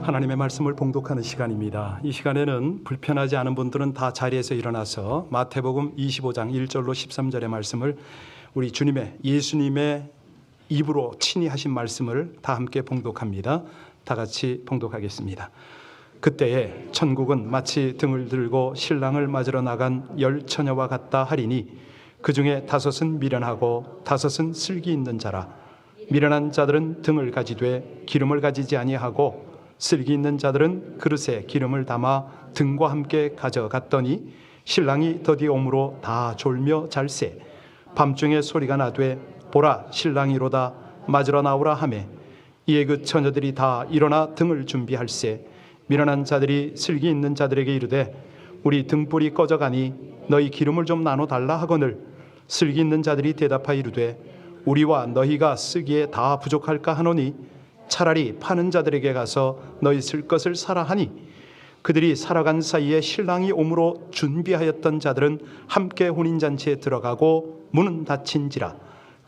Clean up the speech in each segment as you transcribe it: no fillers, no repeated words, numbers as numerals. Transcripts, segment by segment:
하나님의 말씀을 봉독하는 시간입니다. 이 시간에는 불편하지 않은 분들은 다 자리에서 일어나서 마태복음 25장 1절로 13절의 말씀을 우리 예수님의 입으로 친히 하신 말씀을 다 함께 봉독합니다. 다 같이 봉독하겠습니다. 그때에 천국은 마치 등을 들고 신랑을 맞으러 나간 10처녀와 같다 하리니 그 중에 5은 미련하고 5은 슬기 있는 자라. 미련한 자들은 등을 가지되 기름을 가지지 아니하고 슬기 있는 자들은 그릇에 기름을 담아 등과 함께 가져갔더니 신랑이 더디 오므로 다 졸며 잘세. 밤중에 소리가 나되 보라 신랑이로다 맞으러 나오라 하매 이에 그 처녀들이 다 일어나 등을 준비할세. 미련한 자들이 슬기 있는 자들에게 이르되 우리 등불이 꺼져가니 너희 기름을 좀 나눠 달라 하거늘 슬기 있는 자들이 대답하여 이르되 우리와 너희가 쓰기에 다 부족할까 하노니 차라리 파는 자들에게 가서 너희 쓸 것을 사라 하니 그들이 살아간 사이에 신랑이 오므로 준비하였던 자들은 함께 혼인잔치에 들어가고 문은 닫힌지라.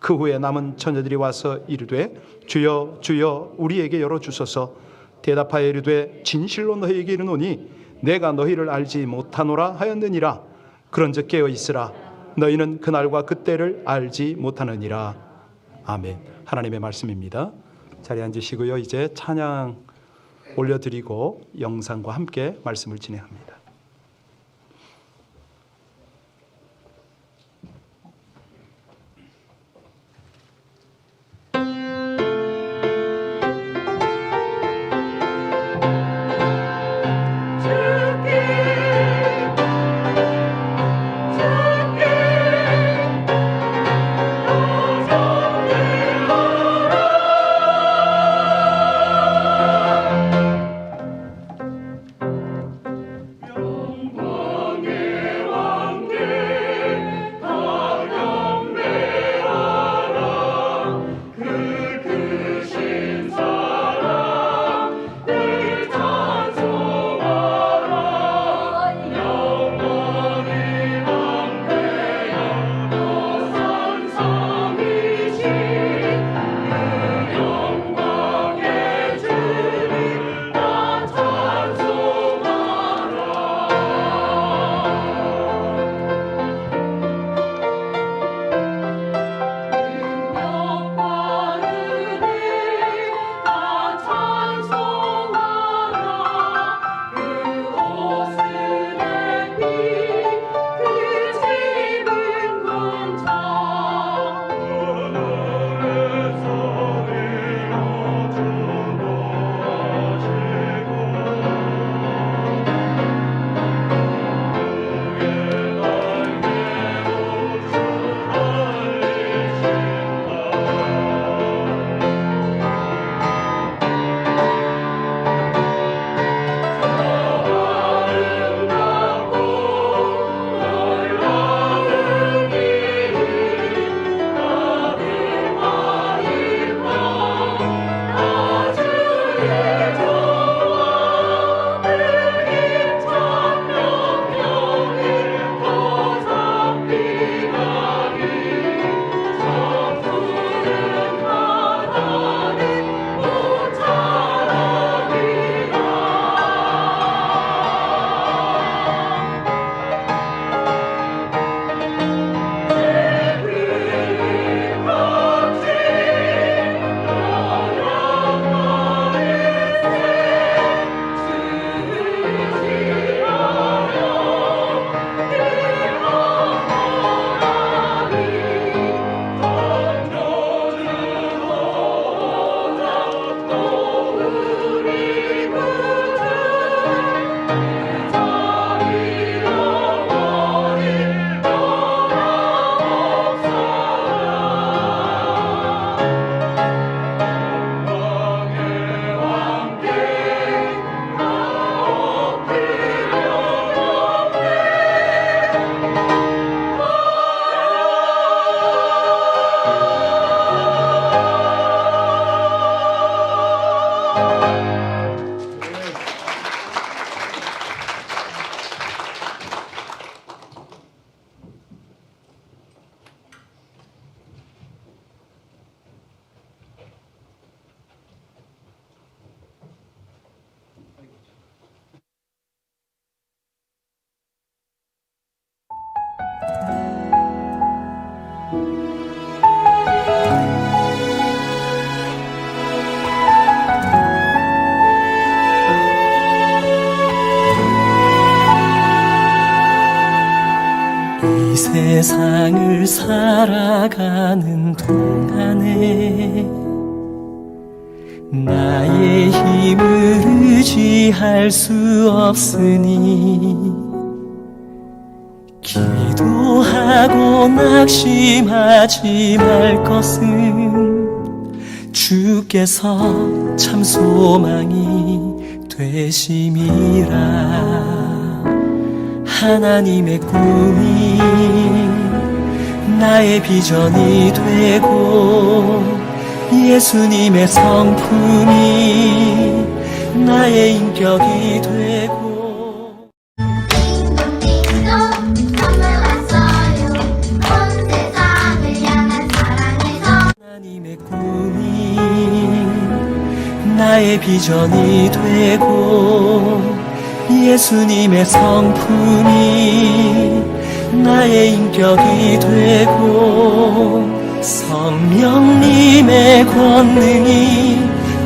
그 후에 남은 처녀들이 와서 이르되 주여 주여 우리에게 열어주소서. 대답하여 이르되 진실로 너희에게 이르노니 내가 너희를 알지 못하노라 하였느니라. 그런즉 깨어 있으라. 너희는 그날과 그때를 알지 못하느니라. 아멘. 하나님의 말씀입니다. 자리에 앉으시고요. 이제 찬양 올려드리고 영상과 함께 말씀을 진행합니다. 세상을 살아가는 동안에 나의 힘을 의지할 수 없으니 기도하고 낙심하지 말 것은 주께서 참 소망이 되심이라. 하나님의 꿈이 나의 비전이 되고 예수님의 성품이 나의 인격이 되고 하나님의 꿈이 나의 비전이 되고 예수님의 성품이 나의 인격이 되고 성령님의 권능이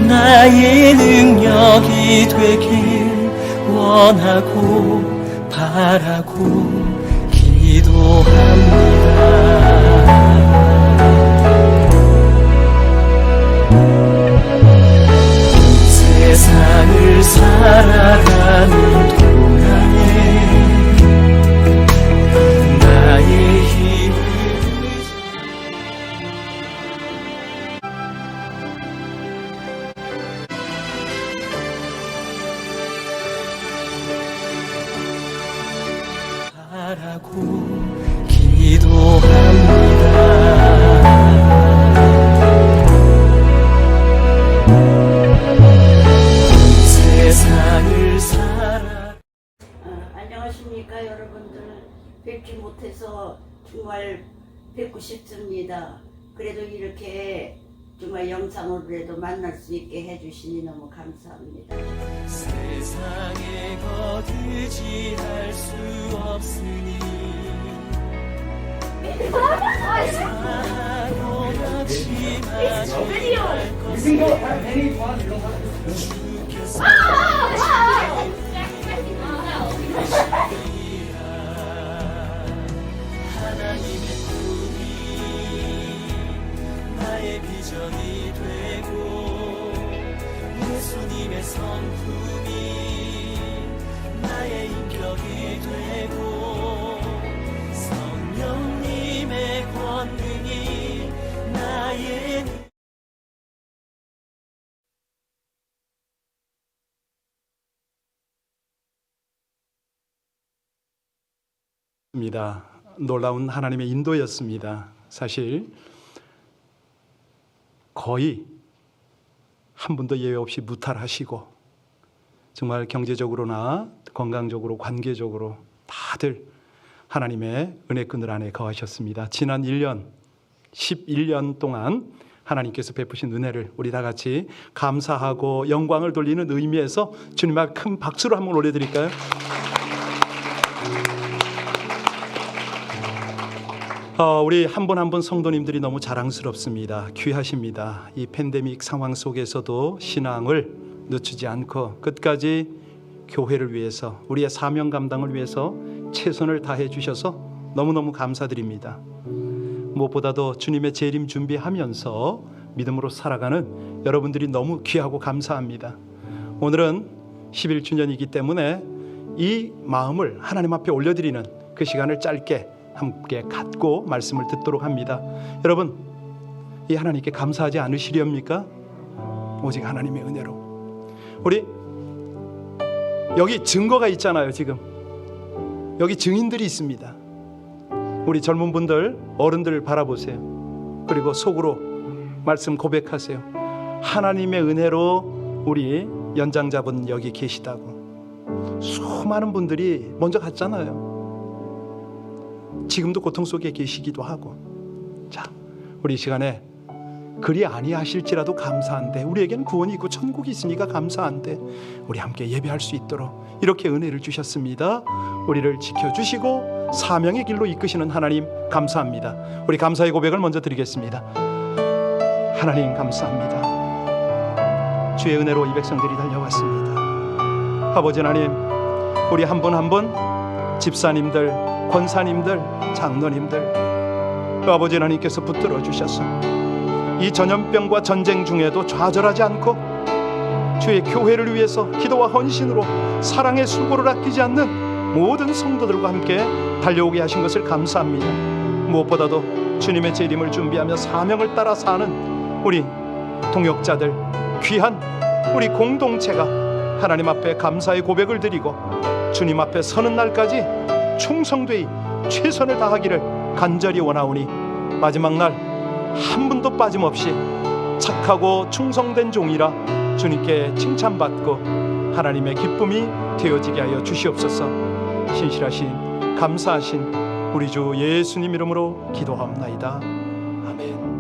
나의 능력이 되길 원하고 바라고 기도합니다. 세상을 살아가는 동안에 나의 힘을 바라고 기도합니다. 세상을 살아. 안녕하십니까 여러분들. 뵙지 못해서 정말 뵙고 싶습니다. 그래도 이렇게 정말 영상으로라도 만날 수 있게 해주시니 너무 감사합니다. 세상에 거두지할 수 없으니 사하고 낙심하지 말 것은 주께서 하나님의 꿈이 나의 비전이 되고 예수님의 성품이 나의 인격이 되고 성령님의 권능이 나의 입니다. 놀라운 하나님의 인도였습니다. 사실 거의 한 분도 예외 없이 무탈하시고 정말 경제적으로나 건강적으로 관계적으로 다들 하나님의 은혜끈을 안에 거하셨습니다. 지난 1년 11년 동안 하나님께서 베푸신 은혜를 우리 다 같이 감사하고 영광을 돌리는 의미에서 주님 앞에 큰 박수를 한번 올려드릴까요? 우리 한 분 한 분 성도님들이 너무 자랑스럽습니다. 귀하십니다. 이 팬데믹 상황 속에서도 신앙을 늦추지 않고 끝까지 교회를 위해서 우리의 사명 감당을 위해서 최선을 다해 주셔서 너무너무 감사드립니다. 무엇보다도 주님의 재림 준비하면서 믿음으로 살아가는 여러분들이 너무 귀하고 감사합니다. 오늘은 11주년이기 때문에 이 마음을 하나님 앞에 올려드리는 그 시간을 짧게 함께 갖고 말씀을 듣도록 합니다. 여러분, 이 하나님께 감사하지 않으시렵니까? 오직 하나님의 은혜로. 우리 여기 증거가 있잖아요. 지금 여기 증인들이 있습니다. 우리 젊은 분들, 어른들 바라보세요. 그리고 속으로 말씀 고백하세요. 하나님의 은혜로 우리 연장자분 여기 계시다고. 수많은 분들이 먼저 갔잖아요. 지금도 고통 속에 계시기도 하고. 자, 우리 이 시간에 그리 아니하실지라도 감사한데, 우리에게는 구원이 있고 천국이 있으니까 감사한데 우리 함께 예배할 수 있도록 이렇게 은혜를 주셨습니다. 우리를 지켜주시고 사명의 길로 이끄시는 하나님 감사합니다. 우리 감사의 고백을 먼저 드리겠습니다. 하나님 감사합니다. 주의 은혜로 이 백성들이 달려왔습니다. 아버지 하나님, 우리 한 분 한 분 집사님들, 권사님들, 장로님들, 아버지 하나님께서 붙들어 주셔서 이 전염병과 전쟁 중에도 좌절하지 않고 주의 교회를 위해서 기도와 헌신으로 사랑의 수고를 아끼지 않는 모든 성도들과 함께 달려오게 하신 것을 감사합니다. 무엇보다도 주님의 재림을 준비하며 사명을 따라 사는 우리 동역자들, 귀한 우리 공동체가 하나님 앞에 감사의 고백을 드리고 주님 앞에 서는 날까지 충성되이 최선을 다하기를 간절히 원하오니 마지막 날 한 분도 빠짐없이 착하고 충성된 종이라 주님께 칭찬받고 하나님의 기쁨이 되어지게 하여 주시옵소서. 신실하신 감사하신 우리 주 예수님 이름으로 기도하옵나이다. 아멘.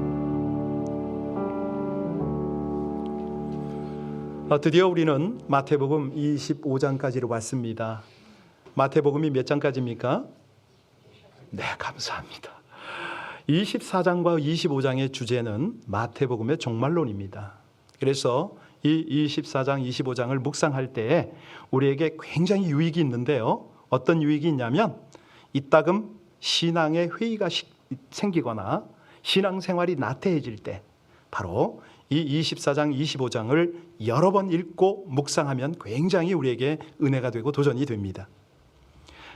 드디어 우리는 마태복음 25장까지로 왔습니다. 마태복음이 몇 장까지입니까? 네, 감사합니다. 24장과 25장의 주제는 마태복음의 종말론입니다. 그래서 이 24장, 25장을 묵상할 때에 우리에게 굉장히 유익이 있는데요. 어떤 유익이 있냐면 이따금 신앙의 회의가 생기거나 신앙생활이 나태해질 때 바로 이 24장, 25장을 여러 번 읽고 묵상하면 굉장히 우리에게 은혜가 되고 도전이 됩니다.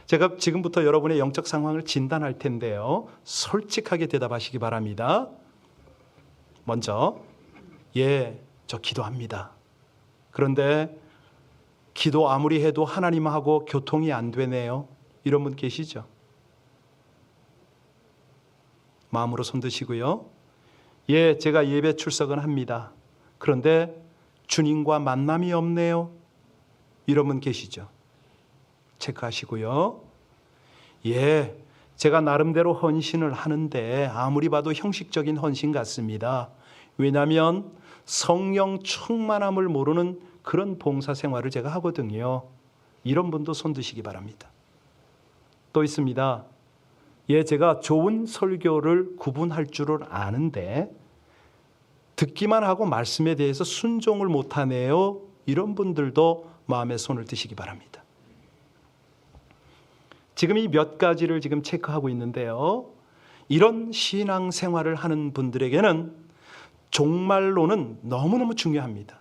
제가 지금부터 여러분의 영적 상황을 진단할 텐데요. 솔직하게 대답하시기 바랍니다. 먼저, 예, 저 기도합니다. 그런데 기도 아무리 해도 하나님하고 교통이 안 되네요. 이런 분 계시죠? 마음으로 손 드시고요. 예, 제가 예배 출석은 합니다. 그런데 주님과 만남이 없네요. 이런 분 계시죠? 체크하시고요. 예, 제가 나름대로 헌신을 하는데 아무리 봐도 형식적인 헌신 같습니다. 왜냐하면 성령 충만함을 모르는 그런 봉사 생활을 제가 하거든요. 이런 분도 손 드시기 바랍니다. 또 있습니다. 예, 제가 좋은 설교를 구분할 줄을 아는데 듣기만 하고 말씀에 대해서 순종을 못하네요. 이런 분들도 마음에 손을 드시기 바랍니다. 지금 이 몇 가지를 지금 체크하고 있는데요. 이런 신앙 생활을 하는 분들에게는 종말론은 너무너무 중요합니다.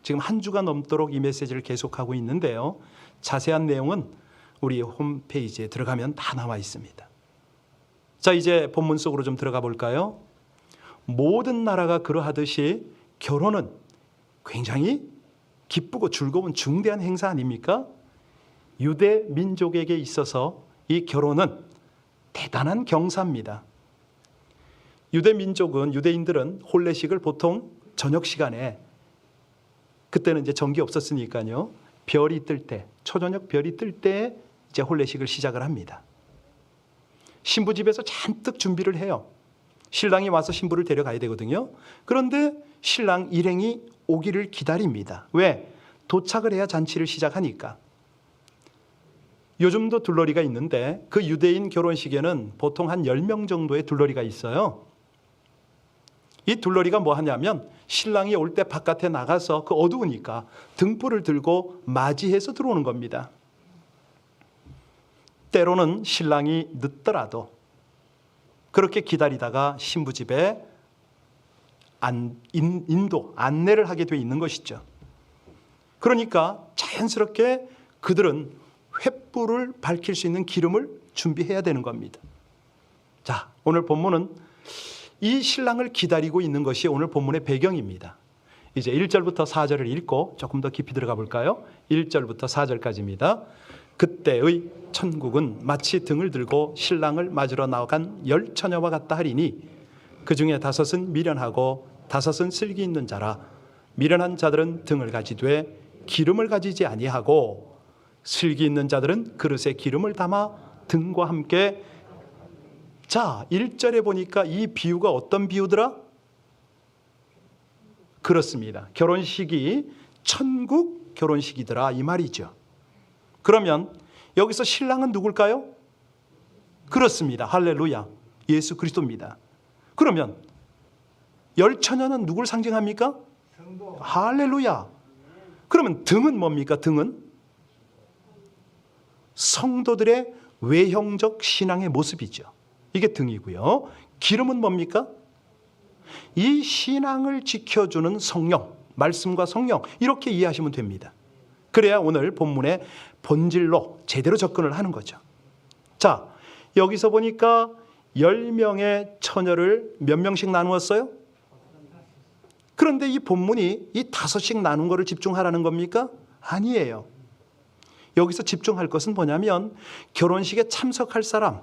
지금 한 주가 넘도록 이 메시지를 계속하고 있는데요. 자세한 내용은 우리 홈페이지에 들어가면 다 나와 있습니다. 자, 이제 본문 속으로 좀 들어가 볼까요? 모든 나라가 그러하듯이 결혼은 굉장히 기쁘고 즐거운 중대한 행사 아닙니까? 유대 민족에게 있어서 이 결혼은 대단한 경사입니다. 유대 민족은, 유대인들은 혼례식을 보통 저녁 시간에, 그때는 이제 전기 없었으니까요, 별이 뜰 때, 초저녁 별이 뜰 때 이제 혼례식을 시작을 합니다. 신부 집에서 잔뜩 준비를 해요. 신랑이 와서 신부를 데려가야 되거든요. 그런데 신랑 일행이 오기를 기다립니다. 왜? 도착을 해야 잔치를 시작하니까. 요즘도 둘러리가 있는데 그 유대인 결혼식에는 보통 한 10명 정도의 둘러리가 있어요. 이 둘러리가 뭐 하냐면 신랑이 올 때 바깥에 나가서 그 어두우니까 등불을 들고 맞이해서 들어오는 겁니다. 때로는 신랑이 늦더라도 그렇게 기다리다가 신부 집에 안내를 하게 돼 있는 것이죠. 그러니까 자연스럽게 그들은 횃불을 밝힐 수 있는 기름을 준비해야 되는 겁니다. 자, 오늘 본문은 이 신랑을 기다리고 있는 것이 오늘 본문의 배경입니다. 이제 1절부터 4절을 읽고 조금 더 깊이 들어가 볼까요? 1절부터 4절까지입니다. 그때의 천국은 마치 등을 들고 신랑을 맞으러 나간 10처녀와 같다 하리니 그 중에 5은 미련하고 5은 슬기 있는 자라. 미련한 자들은 등을 가지되 기름을 가지지 아니하고 슬기 있는 자들은 그릇에 기름을 담아 등과 함께. 자, 1절에 보니까 이 비유가 어떤 비유더라? 그렇습니다. 결혼식이 천국 결혼식이더라 이 말이죠. 그러면 여기서 신랑은 누굴까요? 그렇습니다. 할렐루야. 예수 그리스도입니다. 그러면 10처녀는 누굴 상징합니까? 성도. 할렐루야. 그러면 등은 뭡니까? 등은 성도들의 외형적 신앙의 모습이죠. 이게 등이고요. 기름은 뭡니까? 이 신앙을 지켜주는 성령, 말씀과 성령, 이렇게 이해하시면 됩니다. 그래야 오늘 본문의 본질로 제대로 접근을 하는 거죠. 자, 여기서 보니까 10명의 처녀를 몇 명씩 나누었어요? 그런데 이 본문이 이 5씩 나눈 거를 집중하라는 겁니까? 아니에요. 여기서 집중할 것은 뭐냐면 결혼식에 참석할 사람,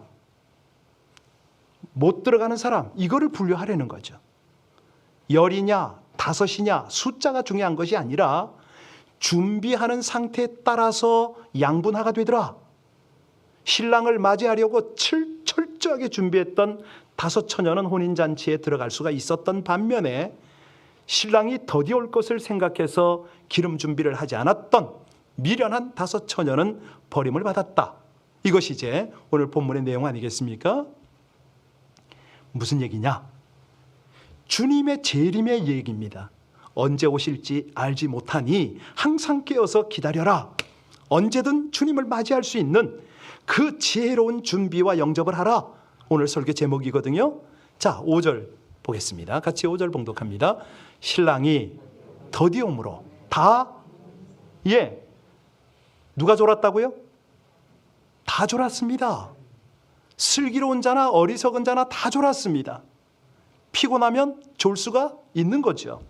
못 들어가는 사람, 이거를 분류하려는 거죠. 10이냐 5이냐 숫자가 중요한 것이 아니라 준비하는 상태에 따라서 양분화가 되더라. 신랑을 맞이하려고 철저하게 준비했던 5 처녀는 혼인잔치에 들어갈 수가 있었던 반면에 신랑이 더디 올 것을 생각해서 기름 준비를 하지 않았던 미련한 5 처녀는 버림을 받았다. 이것이 이제 오늘 본문의 내용 아니겠습니까? 무슨 얘기냐? 주님의 재림의 얘기입니다. 언제 오실지 알지 못하니 항상 깨어서 기다려라. 언제든 주님을 맞이할 수 있는 그 지혜로운 준비와 영접을 하라. 오늘 설교 제목이거든요. 자, 5절 보겠습니다. 같이 5절 봉독합니다. 신랑이 더디 오므로 다, 누가 졸았다고요? 다 졸았습니다. 슬기로운 자나 어리석은 자나 다 졸았습니다. 피곤하면 졸 수가 있는 거죠.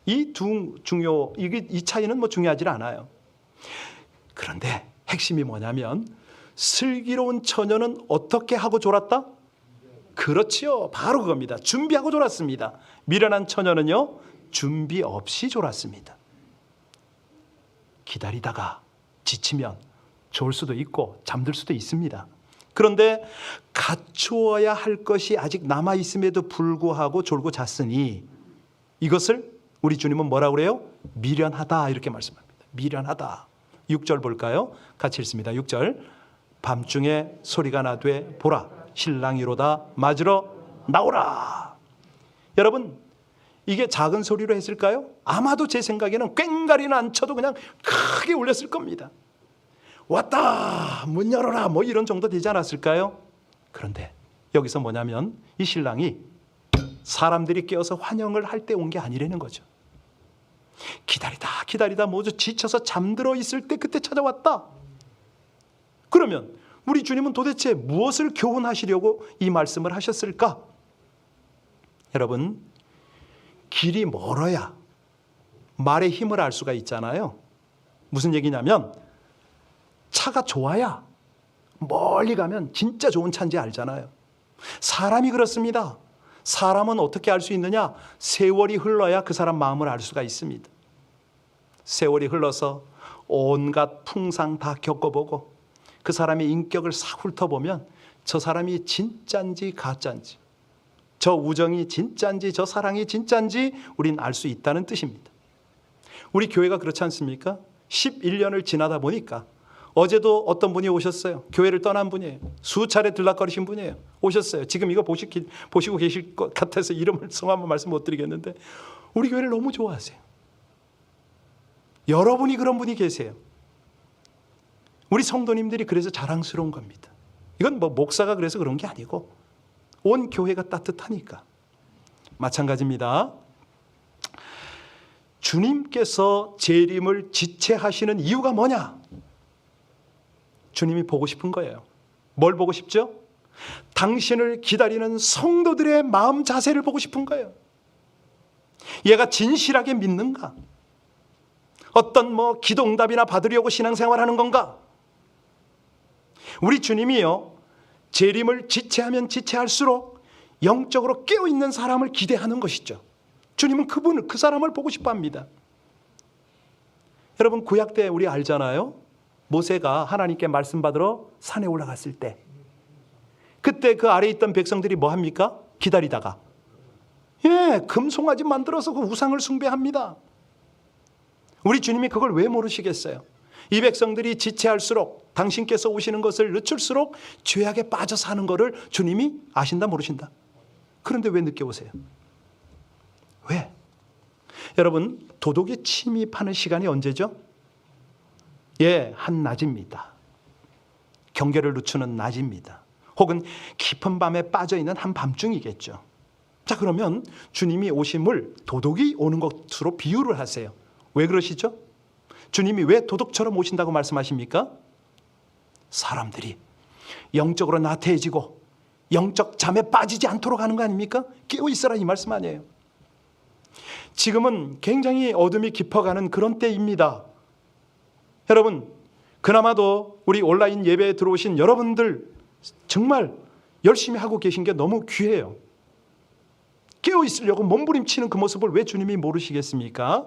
이 차이는 뭐 중요하지 않아요. 그런데 핵심이 뭐냐면 슬기로운 처녀는 어떻게 하고 졸았다? 그렇지요. 바로 그겁니다. 준비하고 졸았습니다. 미련한 처녀는요, 준비 없이 졸았습니다. 기다리다가 지치면 졸 수도 있고 잠들 수도 있습니다. 그런데 갖추어야 할 것이 아직 남아있음에도 불구하고 졸고 잤으니 이것을 우리 주님은 뭐라고 그래요? 미련하다 이렇게 말씀합니다. 미련하다. 6절 볼까요? 같이 읽습니다. 6절. 밤중에 소리가 나되 보라 신랑이로다 맞으러 나오라. 여러분, 이게 작은 소리로 했을까요? 아마도 제 생각에는 꽹가리는 안 쳐도 그냥 크게 울렸을 겁니다. 왔다 문 열어라 뭐 이런 정도 되지 않았을까요? 그런데 여기서 뭐냐면 이 신랑이 사람들이 깨어서 환영을 할 때 온 게 아니라는 거죠. 기다리다 모두 지쳐서 잠들어 있을 때 그때 찾아왔다. 그러면 우리 주님은 도대체 무엇을 교훈하시려고 이 말씀을 하셨을까? 여러분, 길이 멀어야 말의 힘을 알 수가 있잖아요. 무슨 얘기냐면 차가 좋아야 멀리 가면 진짜 좋은 차인지 알잖아요. 사람이 그렇습니다. 사람은 어떻게 알 수 있느냐? 세월이 흘러야 그 사람 마음을 알 수가 있습니다. 세월이 흘러서 온갖 풍상 다 겪어보고 그 사람의 인격을 싹 훑어보면 저 사람이 진짠지 가짠지, 저 우정이 진짠지 저 사랑이 진짠지 우린 알 수 있다는 뜻입니다. 우리 교회가 그렇지 않습니까? 11년을 지나다 보니까 어제도 어떤 분이 오셨어요. 교회를 떠난 분이에요. 수차례 들락거리신 분이에요. 오셨어요. 지금 이거 보시고 계실 것 같아서 이름을 성함을 말씀 못 드리겠는데 우리 교회를 너무 좋아하세요. 여러분이 그런 분이 계세요. 우리 성도님들이 그래서 자랑스러운 겁니다. 이건 뭐 목사가 그래서 그런 게 아니고 온 교회가 따뜻하니까. 마찬가지입니다. 주님께서 재림을 지체하시는 이유가 뭐냐? 주님이 보고 싶은 거예요. 뭘 보고 싶죠? 당신을 기다리는 성도들의 마음 자세를 보고 싶은 거예요. 얘가 진실하게 믿는가? 어떤 기도응답이나 받으려고 신앙생활하는 건가? 우리 주님이요, 재림을 지체하면 지체할수록 영적으로 깨어있는 사람을 기대하는 것이죠. 주님은 그 사람을 보고 싶어 합니다. 여러분, 구약 때 우리 알잖아요. 모세가 하나님께 말씀 받으러 산에 올라갔을 때 그때 그 아래에 있던 백성들이 뭐 합니까? 기다리다가 금송아지 만들어서 그 우상을 숭배합니다. 우리 주님이 그걸 왜 모르시겠어요? 이 백성들이 지체할수록 당신께서 오시는 것을 늦출수록 죄악에 빠져 사는 것을 주님이 아신다 모르신다? 그런데 왜 늦게 오세요? 왜? 여러분, 도둑이 침입하는 시간이 언제죠? 한낮입니다. 경계를 늦추는 낮입니다. 혹은 깊은 밤에 빠져있는 한밤중이겠죠. 자, 그러면 주님이 오심을 도둑이 오는 것으로 비유를 하세요. 왜 그러시죠? 주님이 왜 도둑처럼 오신다고 말씀하십니까? 사람들이 영적으로 나태해지고 영적 잠에 빠지지 않도록 하는 거 아닙니까? 깨어있으라 이 말씀 아니에요. 지금은 굉장히 어둠이 깊어가는 그런 때입니다. 여러분, 그나마도 우리 온라인 예배에 들어오신 여러분들 정말 열심히 하고 계신 게 너무 귀해요. 깨어있으려고 몸부림치는 그 모습을 왜 주님이 모르시겠습니까?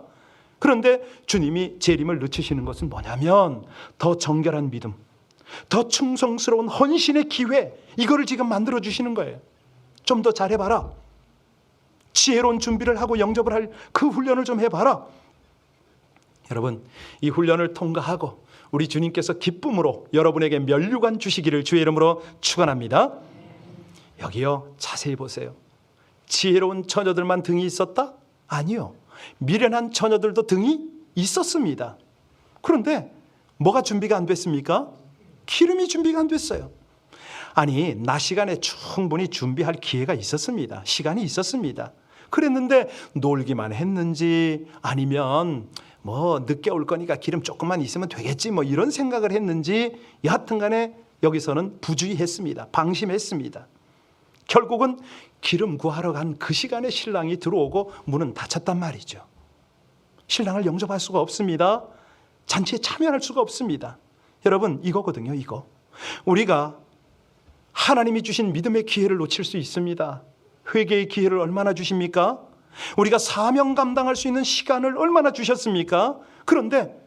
그런데 주님이 재림을 늦추시는 것은 뭐냐면 더 정결한 믿음, 더 충성스러운 헌신의 기회, 이거를 지금 만들어 주시는 거예요. 좀 더 잘해봐라. 지혜로운 준비를 하고 영접을 할 그 훈련을 좀 해봐라. 여러분, 이 훈련을 통과하고 우리 주님께서 기쁨으로 여러분에게 면류관 주시기를 주의 이름으로 축원합니다. 여기요, 자세히 보세요. 지혜로운 처녀들만 등이 있었다? 아니요. 미련한 처녀들도 등이 있었습니다. 그런데 뭐가 준비가 안 됐습니까? 기름이 준비가 안 됐어요. 아니, 낮 시간에 충분히 준비할 기회가 있었습니다. 시간이 있었습니다. 그랬는데 놀기만 했는지 아니면 뭐 늦게 올 거니까 기름 조금만 있으면 되겠지 뭐 이런 생각을 했는지 여하튼 간에 여기서는 부주의했습니다. 방심했습니다. 결국은 기름 구하러 간 그 시간에 신랑이 들어오고 문은 닫혔단 말이죠. 신랑을 영접할 수가 없습니다. 잔치에 참여할 수가 없습니다. 여러분, 이거거든요. 이거 우리가 하나님이 주신 믿음의 기회를 놓칠 수 있습니다. 회개의 기회를 얼마나 주십니까? 우리가 사명 감당할 수 있는 시간을 얼마나 주셨습니까? 그런데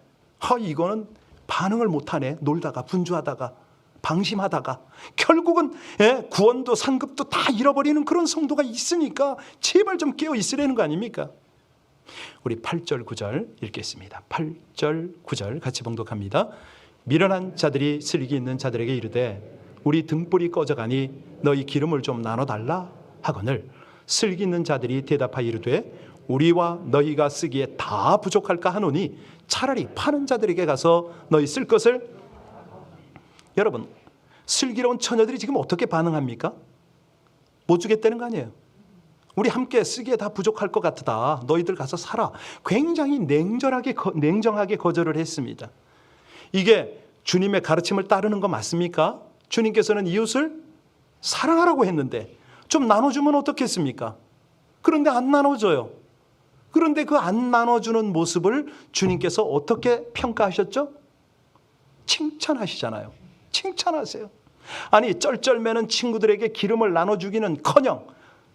이거는 반응을 못하네. 놀다가 분주하다가 방심하다가 결국은 구원도 상급도 다 잃어버리는 그런 성도가 있으니까 제발 좀 깨어 있으라는 거 아닙니까? 우리 8절 9절 읽겠습니다. 8절 9절 같이 봉독합니다. 미련한 자들이 슬기 있는 자들에게 이르되 우리 등불이 꺼져가니 너희 기름을 좀 나눠달라 하거늘 슬기 있는 자들이 대답하여 이르되 우리와 너희가 쓰기에 다 부족할까 하노니 차라리 파는 자들에게 가서 너희 쓸 것을. 여러분, 슬기로운 처녀들이 지금 어떻게 반응합니까? 못 주겠다는 거 아니에요. 우리 함께 쓰기에 다 부족할 것 같다. 너희들 가서 사라. 굉장히 냉정하게 거절을 했습니다. 이게 주님의 가르침을 따르는 거 맞습니까? 주님께서는 이웃을 사랑하라고 했는데 좀 나눠주면 어떻겠습니까? 그런데 안 나눠줘요. 그런데 그 안 나눠주는 모습을 주님께서 어떻게 평가하셨죠? 칭찬하시잖아요. 칭찬하세요. 아니, 쩔쩔매는 친구들에게 기름을 나눠주기는커녕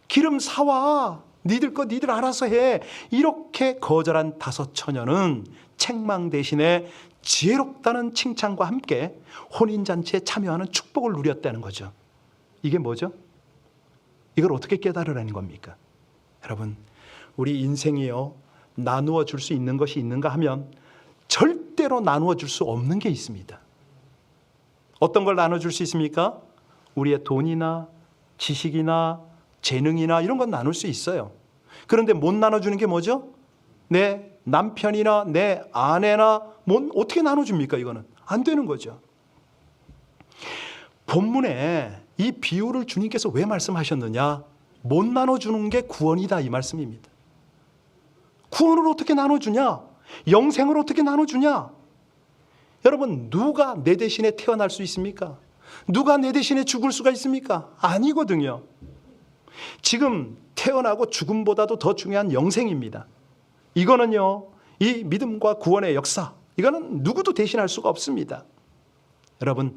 기름 사와. 니들 거 니들 알아서 해. 이렇게 거절한 다섯 처녀는 책망 대신에 지혜롭다는 칭찬과 함께 혼인잔치에 참여하는 축복을 누렸다는 거죠. 이게 뭐죠? 이걸 어떻게 깨달으라는 겁니까? 여러분, 우리 인생이요, 나누어 줄 수 있는 것이 있는가 하면 절대로 나누어 줄 수 없는 게 있습니다. 어떤 걸 나눠줄 수 있습니까? 우리의 돈이나 지식이나 재능이나 이런 건 나눌 수 있어요. 그런데 못 나눠주는 게 뭐죠? 내 남편이나 내 아내나 어떻게 나눠줍니까? 이거는 안 되는 거죠. 본문에 이 비유를 주님께서 왜 말씀하셨느냐? 못 나눠주는 게 구원이다 이 말씀입니다. 구원을 어떻게 나눠주냐? 영생을 어떻게 나눠주냐? 여러분, 누가 내 대신에 태어날 수 있습니까? 누가 내 대신에 죽을 수가 있습니까? 아니거든요. 지금 태어나고 죽음보다도 더 중요한 영생입니다. 이거는요, 이 믿음과 구원의 역사, 이거는 누구도 대신할 수가 없습니다. 여러분,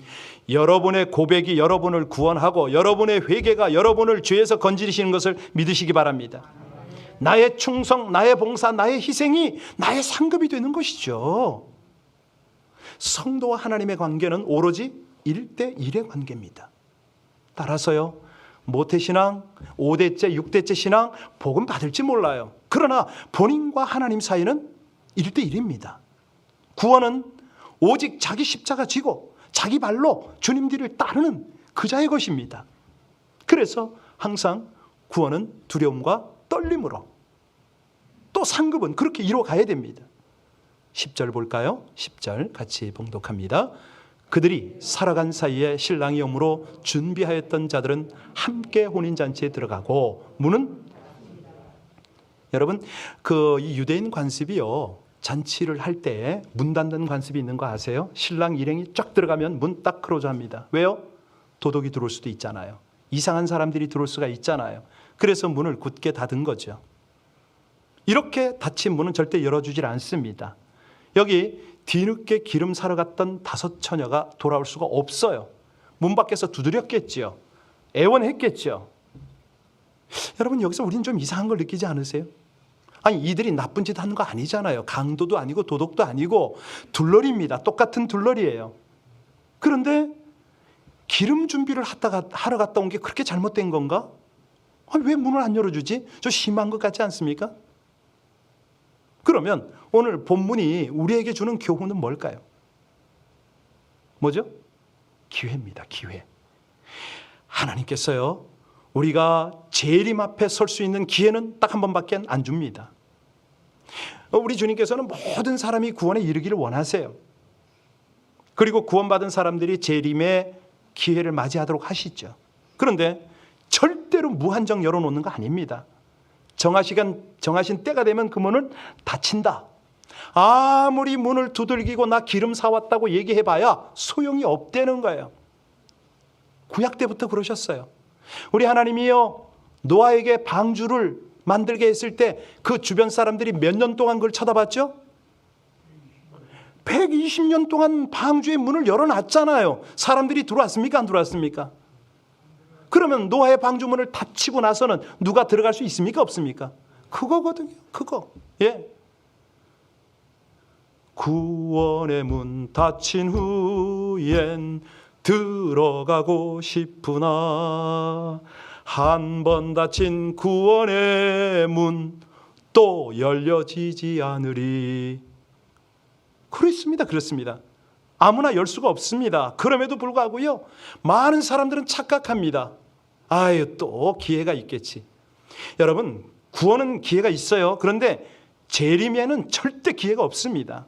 여러분의 고백이 여러분을 구원하고 여러분의 회개가 여러분을 죄에서 건지시는 것을 믿으시기 바랍니다. 나의 충성, 나의 봉사, 나의 희생이 나의 상급이 되는 것이죠. 성도와 하나님의 관계는 오로지 1대1의 관계입니다. 따라서요, 모태신앙, 5대째, 6대째 신앙 복음 받을지 몰라요. 그러나 본인과 하나님 사이는 1대1입니다. 구원은 오직 자기 십자가 지고 자기 발로 주님 뒤를 따르는 그 자의 것입니다. 그래서 항상 구원은 두려움과 떨림으로, 또 상급은 그렇게 이뤄가야 됩니다. 10절 볼까요? 10절 같이 봉독합니다. 그들이 살아간 사이에 신랑이 오므로 준비하였던 자들은 함께 혼인잔치에 들어가고 문은 여러분 이 유대인 관습이요 잔치를 할 때 문 닫는 관습이 있는 거 아세요? 신랑 일행이 쫙 들어가면 문 딱 클로즈 합니다. 왜요? 도둑이 들어올 수도 있잖아요. 이상한 사람들이 들어올 수가 있잖아요. 그래서 문을 굳게 닫은 거죠. 이렇게 닫힌 문은 절대 열어주질 않습니다. 여기 뒤늦게 기름 사러 갔던 5 처녀가 돌아올 수가 없어요. 문 밖에서 두드렸겠지요. 애원했겠죠. 여러분 여기서 우리는 좀 이상한 걸 느끼지 않으세요? 아니 이들이 나쁜 짓 하는 거 아니잖아요. 강도도 아니고 도둑도 아니고 둘러리입니다. 똑같은 둘러리예요. 그런데 기름 준비를 하러 갔다 온 게 그렇게 잘못된 건가? 아니, 왜 문을 안 열어주지? 저 심한 것 같지 않습니까? 그러면 오늘 본문이 우리에게 주는 교훈은 뭘까요? 뭐죠? 기회입니다. 기회. 하나님께서요 우리가 재림 앞에 설 수 있는 기회는 딱 한 번밖에 안 줍니다. 우리 주님께서는 모든 사람이 구원에 이르기를 원하세요. 그리고 구원받은 사람들이 재림의 기회를 맞이하도록 하시죠. 그런데 절대로 무한정 열어놓는 거 아닙니다. 정하신 때가 되면 그 문은 닫힌다. 아무리 문을 두들기고 나 기름 사왔다고 얘기해봐야 소용이 없다는 거예요. 구약 때부터 그러셨어요. 우리 하나님이요 노아에게 방주를 만들게 했을 때 그 주변 사람들이 몇 년 동안 그걸 쳐다봤죠? 120년 동안 방주의 문을 열어놨잖아요. 사람들이 들어왔습니까? 안 들어왔습니까? 그러면 노아의 방주문을 닫히고 나서는 누가 들어갈 수 있습니까? 없습니까? 그거거든요. 그거. 예. 구원의 문 닫힌 후엔 들어가고 싶으나 한 번 닫힌 구원의 문 또 열려지지 않으리. 그렇습니다. 그렇습니다. 아무나 열 수가 없습니다. 그럼에도 불구하고요 많은 사람들은 착각합니다. 아유 또 기회가 있겠지. 여러분 구원은 기회가 있어요. 그런데 재림에는 절대 기회가 없습니다.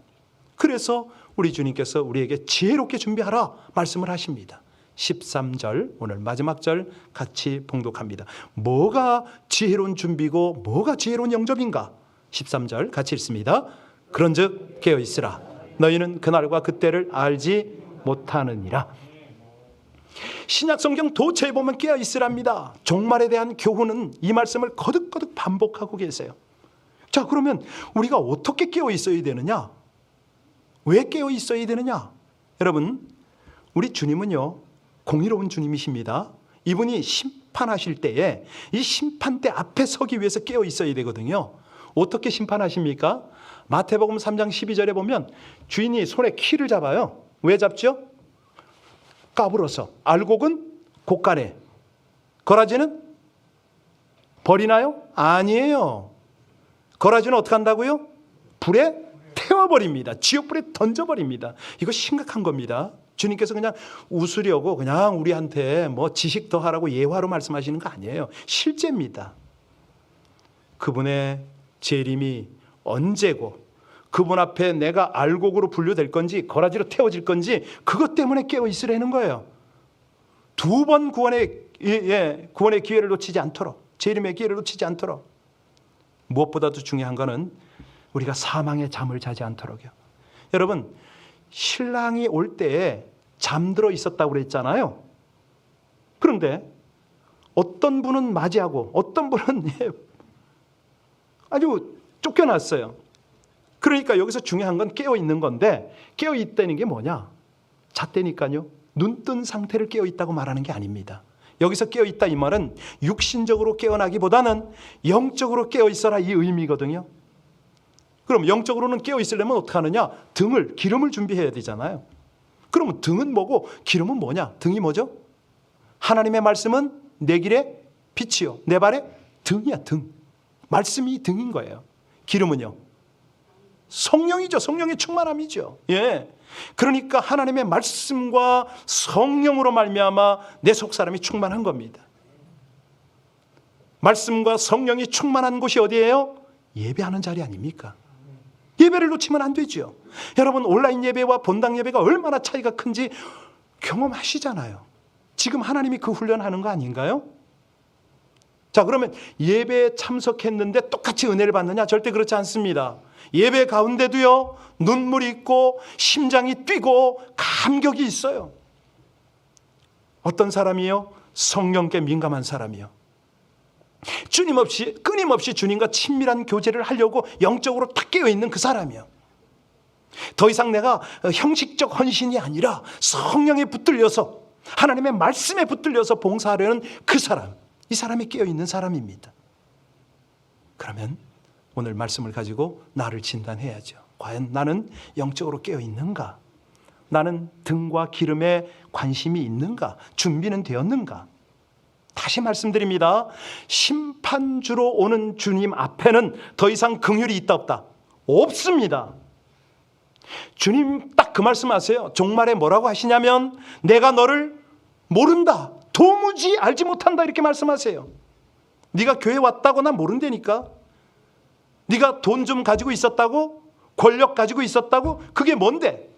그래서 우리 주님께서 우리에게 지혜롭게 준비하라 말씀을 하십니다. 13절 오늘 마지막 절 같이 봉독합니다. 뭐가 지혜로운 준비고 뭐가 지혜로운 영접인가? 13절 같이 읽습니다. 그런즉 깨어있으라. 너희는 그날과 그때를 알지 못하느니라. 신약성경 도처에 보면 깨어있으랍니다. 종말에 대한 교훈은 이 말씀을 거듭거듭 반복하고 계세요. 자 그러면 우리가 어떻게 깨어있어야 되느냐? 왜 깨어있어야 되느냐? 여러분 우리 주님은요 공의로운 주님이십니다. 이분이 심판하실 때에 이 심판대 앞에 서기 위해서 깨어있어야 되거든요. 어떻게 심판하십니까? 마태복음 3장 12절에 보면 주인이 손에 키를 잡아요. 왜 잡죠? 까불어서. 알곡은 곡간에, 거라지는 버리나요? 아니에요. 거라지는 어떻게 한다고요? 불에 태워버립니다. 지옥불에 던져버립니다. 이거 심각한 겁니다. 주님께서 그냥 웃으려고 그냥 우리한테 뭐 지식 더하라고 예화로 말씀하시는 거 아니에요. 실제입니다. 그분의 재림이 언제고 그분 앞에 내가 알곡으로 분류될 건지 거라지로 태워질 건지 그것 때문에 깨어 있으라는 거예요. 2번 구원의 기회를 놓치지 않도록, 재림의 기회를 놓치지 않도록. 무엇보다도 중요한 거는 우리가 사망의 잠을 자지 않도록요. 여러분 신랑이 올 때에 잠들어 있었다고 그랬잖아요. 그런데 어떤 분은 맞이하고 어떤 분은 아주 쫓겨났어요. 그러니까 여기서 중요한 건 깨어있는 건데 깨어있다는 게 뭐냐? 잤다니까요. 눈뜬 상태를 깨어있다고 말하는 게 아닙니다. 여기서 깨어있다 이 말은 육신적으로 깨어나기보다는 영적으로 깨어있어라 이 의미거든요. 그럼 영적으로는 깨어있으려면 어떻게 하느냐? 기름을 준비해야 되잖아요. 그러면 등은 뭐고 기름은 뭐냐? 등이 뭐죠? 하나님의 말씀은 내 길의 빛이요 내 발의 등이야. 등. 말씀이 등인 거예요. 기름은요? 성령이죠. 성령의 충만함이죠. 예. 그러니까 하나님의 말씀과 성령으로 말미암아 내 속사람이 충만한 겁니다. 말씀과 성령이 충만한 곳이 어디예요? 예배하는 자리 아닙니까? 예배를 놓치면 안 되죠. 여러분 온라인 예배와 본당 예배가 얼마나 차이가 큰지 경험하시잖아요. 지금 하나님이 그 훈련하는 거 아닌가요? 자, 그러면 예배에 참석했는데 똑같이 은혜를 받느냐? 절대 그렇지 않습니다. 예배 가운데도요, 눈물이 있고 심장이 뛰고 감격이 있어요. 어떤 사람이요? 성령께 민감한 사람이요. 끊임없이 주님과 친밀한 교제를 하려고 영적으로 탁 깨어있는 그 사람이요. 더 이상 내가 형식적 헌신이 아니라 성령에 붙들려서 하나님의 말씀에 붙들려서 봉사하려는 그 사람, 이 사람이 깨어있는 사람입니다. 그러면 오늘 말씀을 가지고 나를 진단해야죠. 과연 나는 영적으로 깨어있는가? 나는 등과 기름에 관심이 있는가? 준비는 되었는가? 다시 말씀드립니다. 심판주로 오는 주님 앞에는 더 이상 긍휼이 있다 없다? 없습니다. 주님 딱 그 말씀하세요. 종말에 뭐라고 하시냐면 내가 너를 모른다. 도무지 알지 못한다. 이렇게 말씀하세요. 네가 교회 왔다고 난 모른다니까. 네가 돈 좀 가지고 있었다고? 권력 가지고 있었다고? 그게 뭔데?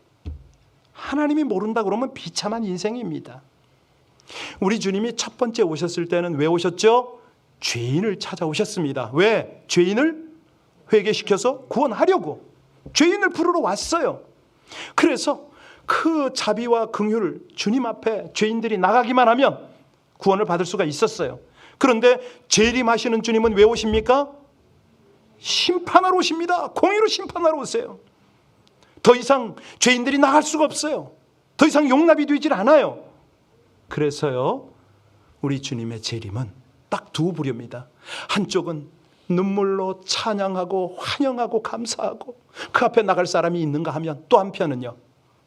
하나님이 모른다 그러면 비참한 인생입니다. 우리 주님이 첫 번째 오셨을 때는 왜 오셨죠? 죄인을 찾아오셨습니다. 왜? 죄인을 회개시켜서 구원하려고. 죄인을 부르러 왔어요. 그래서 그 자비와 긍휼을 주님 앞에 죄인들이 나가기만 하면 구원을 받을 수가 있었어요. 그런데 재림하시는 주님은 왜 오십니까? 심판하러 오십니다. 공의로 심판하러 오세요. 더 이상 죄인들이 나갈 수가 없어요. 더 이상 용납이 되질 않아요. 그래서요, 우리 주님의 재림은 딱 두 부류입니다. 한쪽은 눈물로 찬양하고 환영하고 감사하고 그 앞에 나갈 사람이 있는가 하면, 또 한편은요,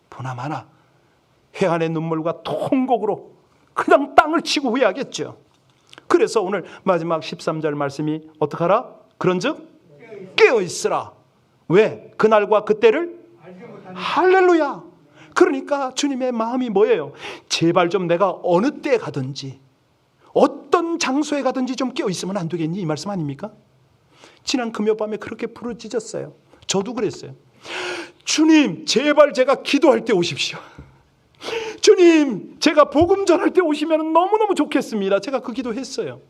보나마나 회한의 눈물과 통곡으로 그냥 땅을 치고 후회하겠죠. 그래서 오늘 마지막 13절 말씀이 어떡하라? 그런즉 깨어있으라. 왜? 그날과 그때를 할렐루야. 그러니까 주님의 마음이 뭐예요? 제발 좀 내가 어느 때에 가든지 어떤 장소에 가든지 좀 깨어있으면 안 되겠니? 이 말씀 아닙니까? 지난 금요 밤에 그렇게 부르짖었어요. 저도 그랬어요. 주님, 제발 제가 기도할 때 오십시오. 주님, 제가 복음 전할 때 오시면 너무너무 좋겠습니다. 제가 그 기도했어요.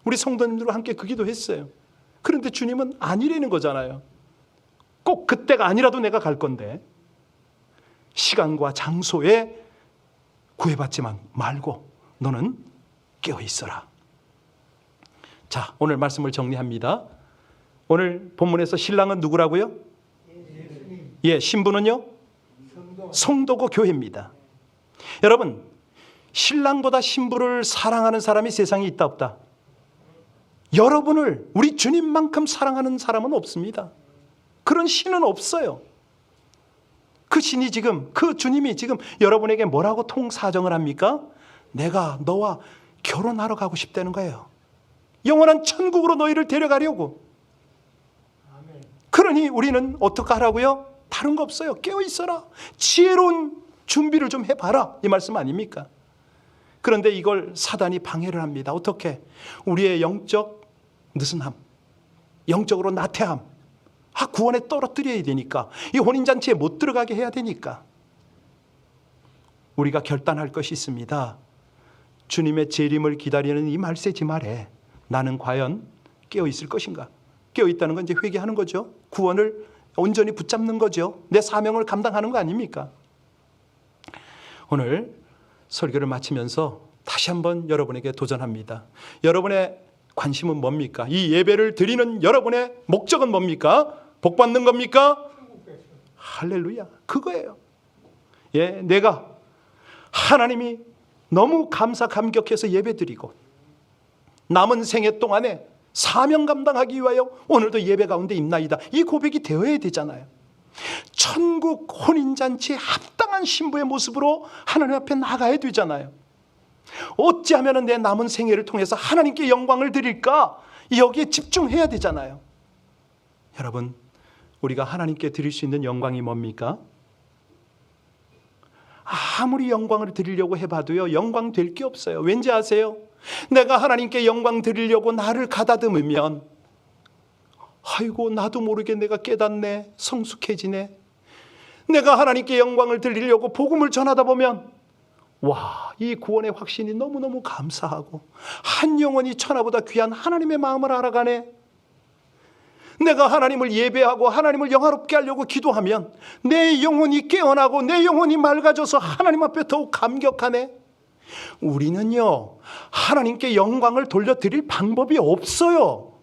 우리 성도님들과 함께 그 기도했어요. 그런데 주님은 아니라는 거잖아요. 꼭 그때가 아니라도 내가 갈 건데 시간과 장소에 구애받지 말고 너는 깨어있어라. 자, 오늘 말씀을 정리합니다. 오늘 본문에서 신랑은 누구라고요? 예, 신부는요? 성도고 교회입니다. 여러분, 신랑보다 신부를 사랑하는 사람이 세상에 있다 없다? 여러분을 우리 주님만큼 사랑하는 사람은 없습니다. 그런 신은 없어요. 그 신이 지금, 그 주님이 지금 여러분에게 뭐라고 통사정을 합니까? 내가 너와 결혼하러 가고 싶다는 거예요. 영원한 천국으로 너희를 데려가려고. 그러니 우리는 어떻게 하라고요? 다른 거 없어요. 깨어있어라. 지혜로운 준비를 좀 해봐라. 이 말씀 아닙니까? 그런데 이걸 사단이 방해를 합니다. 어떻게? 우리의 영적 느슨함, 영적으로 나태함, 구원에 떨어뜨려야 되니까, 이 혼인잔치에 못 들어가게 해야 되니까 우리가 결단할 것이 있습니다. 주님의 재림을 기다리는 이 말세지 말에 나는 과연 깨어있을 것인가? 깨어있다는 건 이제 회개하는 거죠. 구원을 온전히 붙잡는 거죠. 내 사명을 감당하는 거 아닙니까? 오늘 설교를 마치면서 다시 한번 여러분에게 도전합니다. 여러분의 관심은 뭡니까? 이 예배를 드리는 여러분의 목적은 뭡니까? 복 받는 겁니까? 할렐루야. 그거예요. 예, 내가 하나님이 너무 감격해서 예배 드리고 남은 생애 동안에 사명 감당하기 위하여 오늘도 예배 가운데 있나이다. 이 고백이 되어야 되잖아요. 천국 혼인잔치에 합당한 신부의 모습으로 하나님 앞에 나가야 되잖아요. 어찌하면 내 남은 생애를 통해서 하나님께 영광을 드릴까? 여기에 집중해야 되잖아요. 여러분, 우리가 하나님께 드릴 수 있는 영광이 뭡니까? 아무리 영광을 드리려고 해봐도요, 영광 될 게 없어요. 왠지 아세요? 내가 하나님께 영광 드리려고 나를 가다듬으면 아이고, 나도 모르게 내가 깨닫네, 성숙해지네. 내가 하나님께 영광을 드리려고 복음을 전하다 보면 와, 이 구원의 확신이 너무너무 감사하고 한 영혼이 천하보다 귀한 하나님의 마음을 알아가네. 내가 하나님을 예배하고 하나님을 영화롭게 하려고 기도하면 내 영혼이 깨어나고 내 영혼이 맑아져서 하나님 앞에 더욱 감격하네. 우리는요, 하나님께 영광을 돌려드릴 방법이 없어요.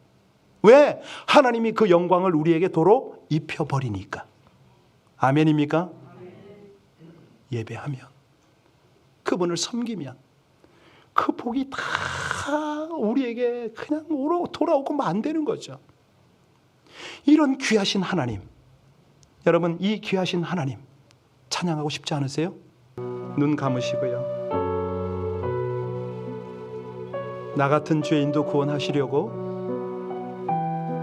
왜? 하나님이 그 영광을 우리에게 도로 입혀버리니까. 아멘입니까? 예배하면, 그분을 섬기면 그 복이 다 우리에게 그냥 돌아오고 만드는 거죠. 이런 귀하신 하나님, 여러분, 이 귀하신 하나님 찬양하고 싶지 않으세요? 눈 감으시고요. 나 같은 죄인도 구원하시려고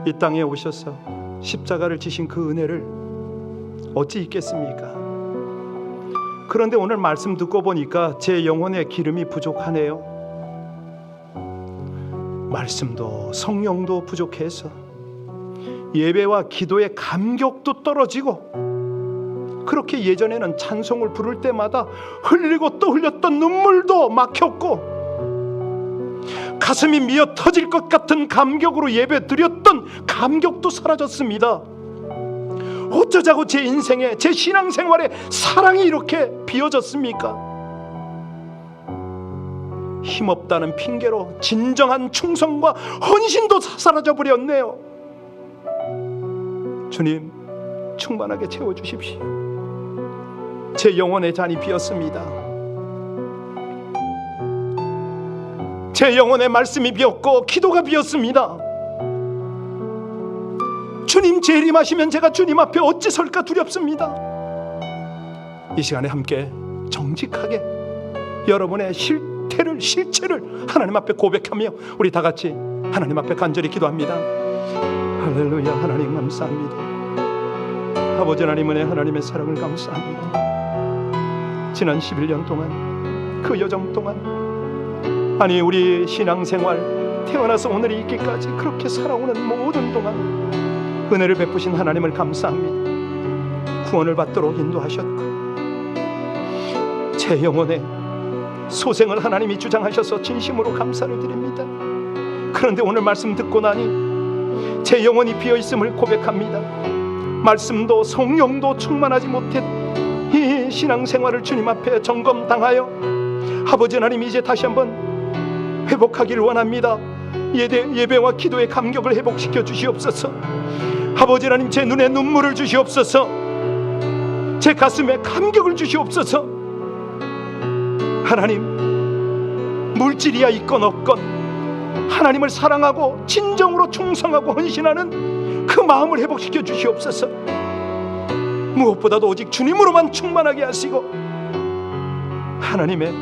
이 땅에 오셔서 십자가를 지신 그 은혜를 어찌 잊겠습니까? 그런데 오늘 말씀 듣고 보니까 제 영혼에 기름이 부족하네요. 말씀도 성령도 부족해서 예배와 기도의 감격도 떨어지고, 그렇게 예전에는 찬송을 부를 때마다 흘리고 또 흘렸던 눈물도 막혔고, 가슴이 미어 터질 것 같은 감격으로 예배 드렸던 감격도 사라졌습니다. 어쩌자고 제 인생에, 제 신앙생활에 사랑이 이렇게 비어졌습니까? 힘없다는 핑계로 진정한 충성과 헌신도 사라져 버렸네요. 주님, 충만하게 채워주십시오. 제 영혼의 잔이 비었습니다. 제 영혼의 말씀이 비었고 기도가 비었습니다. 주님 재림하시면 제가 주님 앞에 어찌 설까 두렵습니다. 이 시간에 함께 정직하게 여러분의 실체를 하나님 앞에 고백하며 우리 다 같이 하나님 앞에 간절히 기도합니다. 할렐루야. 하나님 감사합니다. 아버지 하나님 은혜, 하나님의 사랑을 감사합니다. 지난 11년 동안, 그 여정 동안, 아니 우리 신앙생활 태어나서 오늘이 있기까지 그렇게 살아오는 모든 동안 은혜를 베푸신 하나님을 감사합니다. 구원을 받도록 인도하셨고 제 영혼에 소생을 하나님이 주장하셔서 진심으로 감사를 드립니다. 그런데 오늘 말씀 듣고 나니 제 영혼이 비어있음을 고백합니다. 말씀도 성령도 충만하지 못한 이 신앙생활을 주님 앞에 점검당하여 아버지 하나님 이제 다시 한번 회복하기를 원합니다. 예배와 기도의 감격을 회복시켜 주시옵소서. 아버지 하나님 제 눈에 눈물을 주시옵소서. 제 가슴에 감격을 주시옵소서. 하나님, 물질이야 있건 없건 하나님을 사랑하고 진정으로 충성하고 헌신하는 그 마음을 회복시켜 주시옵소서. 무엇보다도 오직 주님으로만 충만하게 하시고 하나님의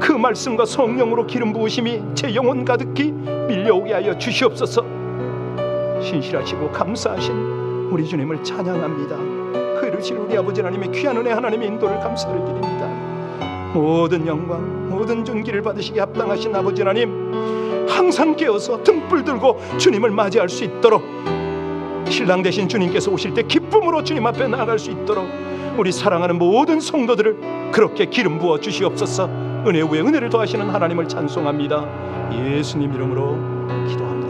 그 말씀과 성령으로 기름 부으심이 제 영혼 가득히 밀려오게 하여 주시옵소서. 신실하시고 감사하신 우리 주님을 찬양합니다. 그러실 우리 아버지 하나님의 귀한 은혜, 하나님의 인도를 감사를 드립니다. 모든 영광, 모든 존귀를 받으시기 합당하신 아버지 하나님, 항상 깨어서 등불 들고 주님을 맞이할 수 있도록, 신랑 되신 주님께서 오실 때 기쁨으로 주님 앞에 나아갈 수 있도록 우리 사랑하는 모든 성도들을 그렇게 기름 부어 주시옵소서. 은혜 위에 은혜를 더하시는 하나님을 찬송합니다. 예수님 이름으로 기도합니다.